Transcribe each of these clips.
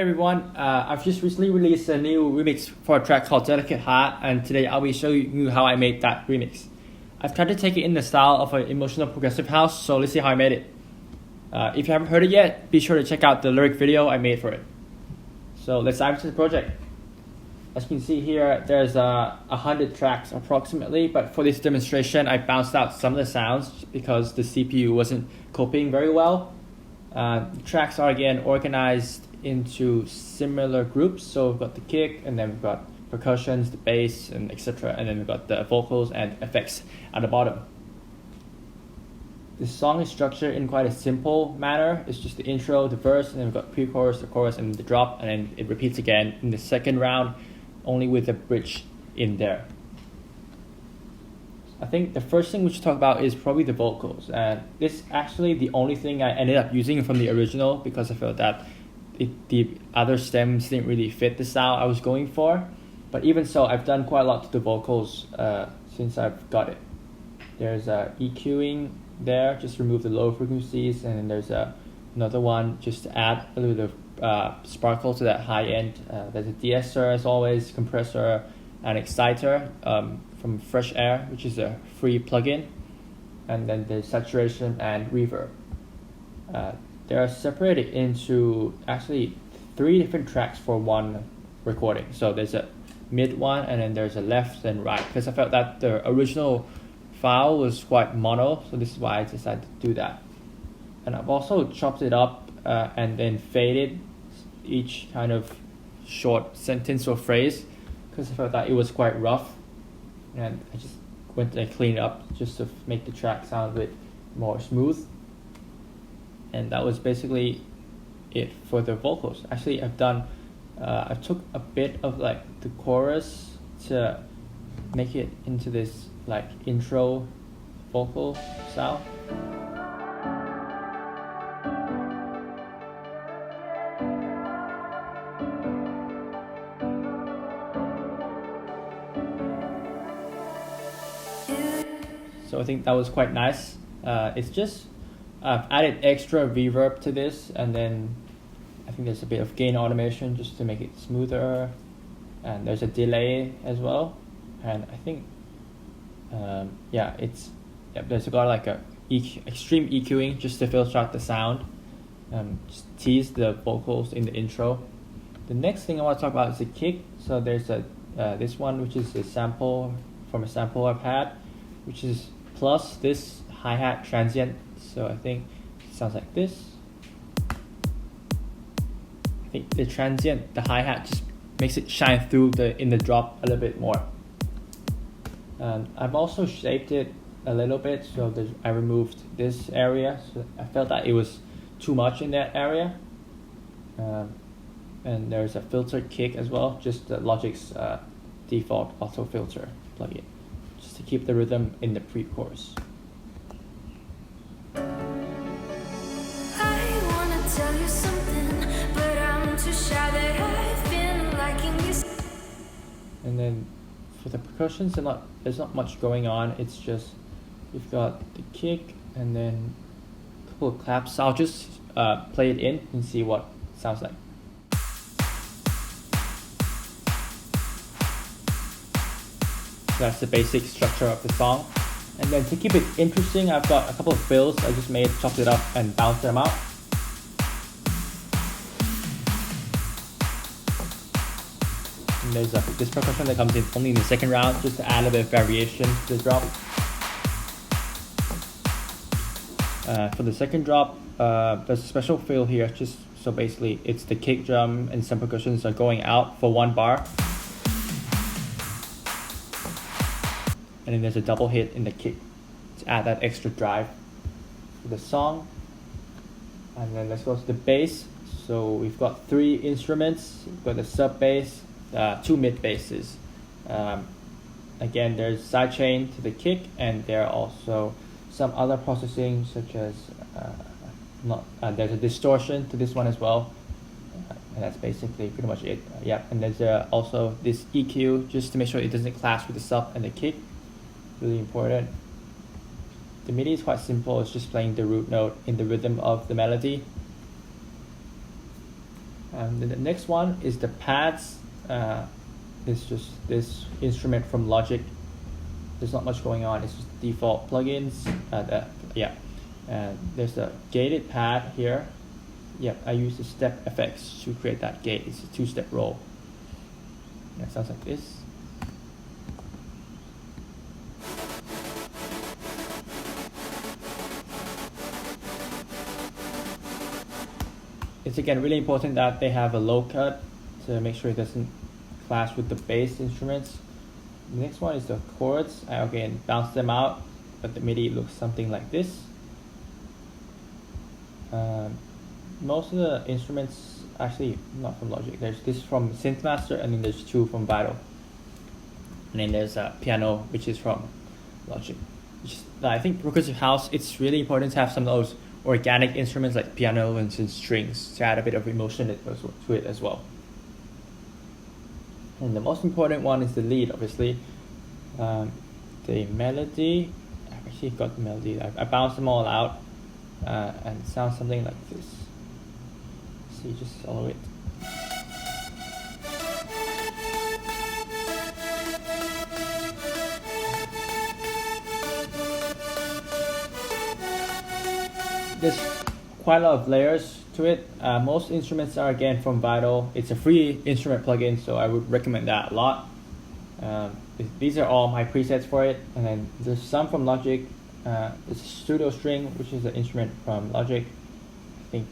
Hey everyone, I've just recently released a new remix for a track called Delicate Heart, and today I'll be showing you how I made that remix. I've tried to take it in the style of an emotional progressive house, so let's see how I made it. If you haven't heard it yet, be sure to check out the lyric video I made for it. So let's dive into the project. As you can see here, there's 100 tracks approximately, but for this demonstration I bounced out some of the sounds because the CPU wasn't coping very well. The tracks are again organized into similar groups, so we've got the kick, and then we've got percussions, the bass, and etc., and then we've got the vocals and effects at the bottom. The song is structured in quite a simple manner. It's just the intro, the verse, and then we've got pre-chorus, the chorus, and the drop, and then it repeats again in the second round, only with the bridge in there. I think the first thing we should talk about is probably the vocals, and this is actually the only thing I ended up using from the original because I felt that the other stems didn't really fit the style I was going for. But even so, I've done quite a lot to the vocals since I've got it. There's EQing there, just remove the low frequencies, and then there's another one just to add a little bit of sparkle to that high end. There's a de-esser as always, compressor, and exciter from Fresh Air, which is a free plugin, and then there's saturation and reverb. They are separated into actually 3 different tracks for one recording. So there's a mid one, and then there's a left and right, because I felt that the original file was quite mono, so this is why I decided to do that. And I've also chopped it up and then faded each kind of short sentence or phrase, because I felt that it was quite rough, and I just went and cleaned it up just to make the track sound a bit more smooth. And that was basically it for the vocals. Actually, I took a bit of like the chorus to make it into this like intro vocal style. So I think that was quite nice. It's just I've added extra reverb to this, and then I think there's a bit of gain automation just to make it smoother, and there's a delay as well. And I think there's got like a extreme EQing just to filter out the sound, just tease the vocals in the intro. The next thing I want to talk about is the kick. So there's this one, which is a sample from a sample I've had, which is plus this hi-hat transient. So I think it sounds like this. I think the transient, the hi-hat, just makes it shine through in the drop a little bit more. I've also shaped it a little bit, so I removed this area. So I felt that it was too much in that area. And there's a filtered kick as well, just the Logic's default auto filter plugin, just to keep the rhythm in the pre-chorus. And then for the percussions, there's not much going on. It's just we've got the kick and then a couple of claps. I'll just play it in and see what it sounds like. So that's the basic structure of the song. And then to keep it interesting, I've got a couple of fills I just made, chopped it up and bounced them out. And there's this percussion that comes in only in the second round, just to add a bit of variation to the drop. For the second drop, there's a special fill here, just so basically it's the kick drum and some percussions are going out for 1 bar. And then there's a double hit in the kick to add that extra drive to the song. And then let's go to the bass. So we've got 3 instruments. We've got the sub bass, 2 mid basses. Again, there's sidechain to the kick, and there are also some other processing, such as there's a distortion to this one as well. And that's basically pretty much it. And there's also this EQ, just to make sure it doesn't clash with the sub and the kick. Really important. The MIDI is quite simple. It's just playing the root note in the rhythm of the melody. And then the next one is the pads. It's just this instrument from Logic. There's not much going on. It's just default plugins. And there's a gated pad here. Yep, I use the step effects to create that gate. It's a 2-step roll. Yeah, it sounds like this. It's again really important that they have a low cut to make sure it doesn't clash with the bass instruments. The next one is the chords. I again bounce them out, but the MIDI looks something like this. Most of the instruments, actually not from Logic, there's this from Synthmaster, and then there's 2 from Vital. And then there's a piano, which is from Logic. I think progressive house, it's really important to have some of those organic instruments like piano and some strings to add a bit of emotion to it as well. And the most important one is the lead, obviously. The melody, I actually got the melody. I bounced them all out, and it sounds something like this. So you just follow it. There's quite a lot of layers to it. Most instruments are again from Vital. It's a free instrument plugin, so I would recommend that a lot. These are all my presets for it, and then there's some from Logic. There's a Studio String, which is an instrument from Logic, I think,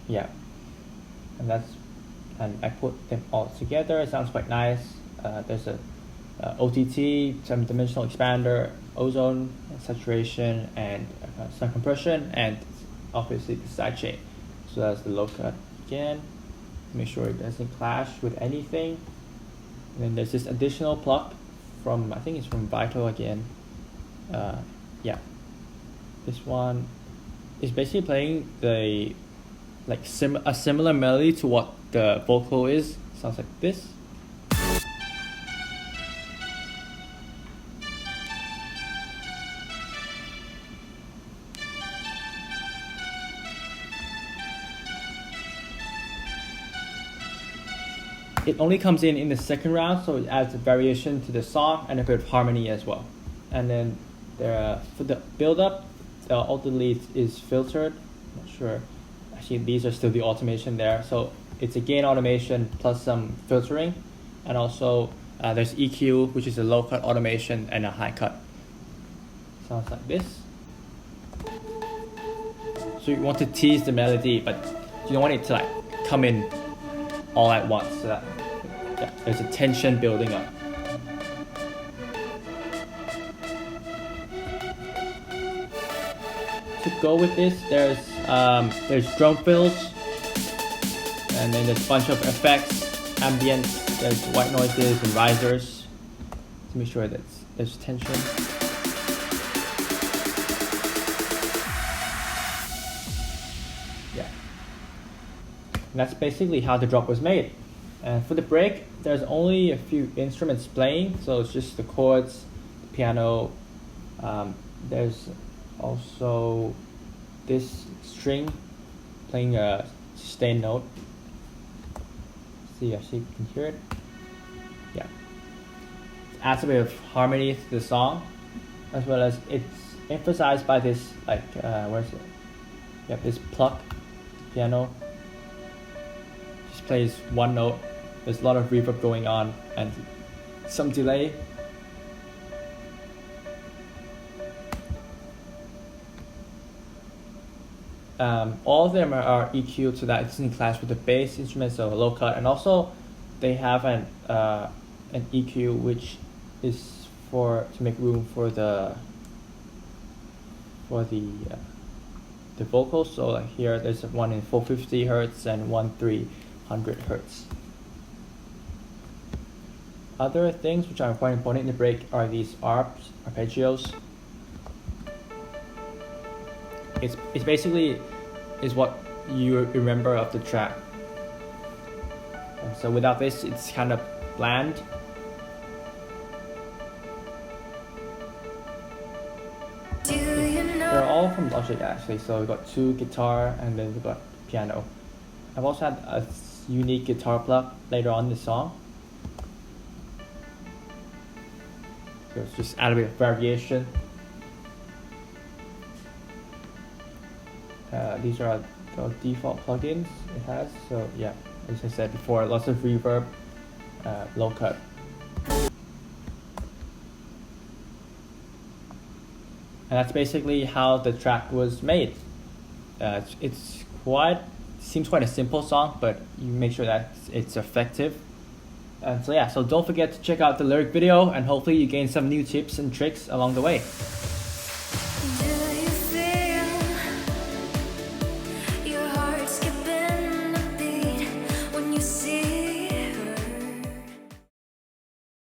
yeah. And I put them all together. It sounds quite nice. There's a OTT, some dimensional expander, ozone, saturation, and some compression, and obviously the sidechain. So that's the low cut again. Make sure it doesn't clash with anything. And then there's this additional pluck from, I think it's from Vital again. Yeah, this one is basically playing the a similar melody to what the vocal is. Sounds like this. It only comes in the second round, so it adds a variation to the song and a bit of harmony as well. And then for the build-up, all the leads is filtered. I'm not sure. Actually, these are still the automation there. So it's a gain automation plus some filtering. And also there's EQ, which is a low-cut automation, and a high-cut. Sounds like this. So you want to tease the melody, but you don't want it to come in all at once. So that there's a tension building up. To go with this, there's drum fills, and then there's a bunch of effects, ambience, there's white noises and risers to make sure that there's tension. Yeah. And that's basically how the drop was made. And for the break, there's only a few instruments playing, so it's just the chords, the piano. There's also this string playing a sustained note. See, actually you can hear it. Yeah. It adds a bit of harmony to the song, as well as it's emphasized by this, where is it? Yeah, this pluck piano. Just plays one note. There's a lot of reverb going on and some delay. All of them are EQ'd so that it doesn't clash with the bass instruments, so low cut, and also they have an EQ which is to make room for the vocals. So here there's one in 450 hertz and one 300 hertz. Other things which are quite important in the break are these arpeggios. It's basically is what you remember of the track. And so without this, it's kind of bland. They're all from Logic actually. So we've got 2 guitar and then we've got piano. I've also had unique guitar pluck later on in the song. So it's just add a bit of variation. These are the default plugins it has. So yeah, as I said before, lots of reverb, low cut. And that's basically how the track was made. It's seems quite a simple song, but you make sure that it's effective. And so yeah, so don't forget to check out the lyric video, and hopefully you gain some new tips and tricks along the way.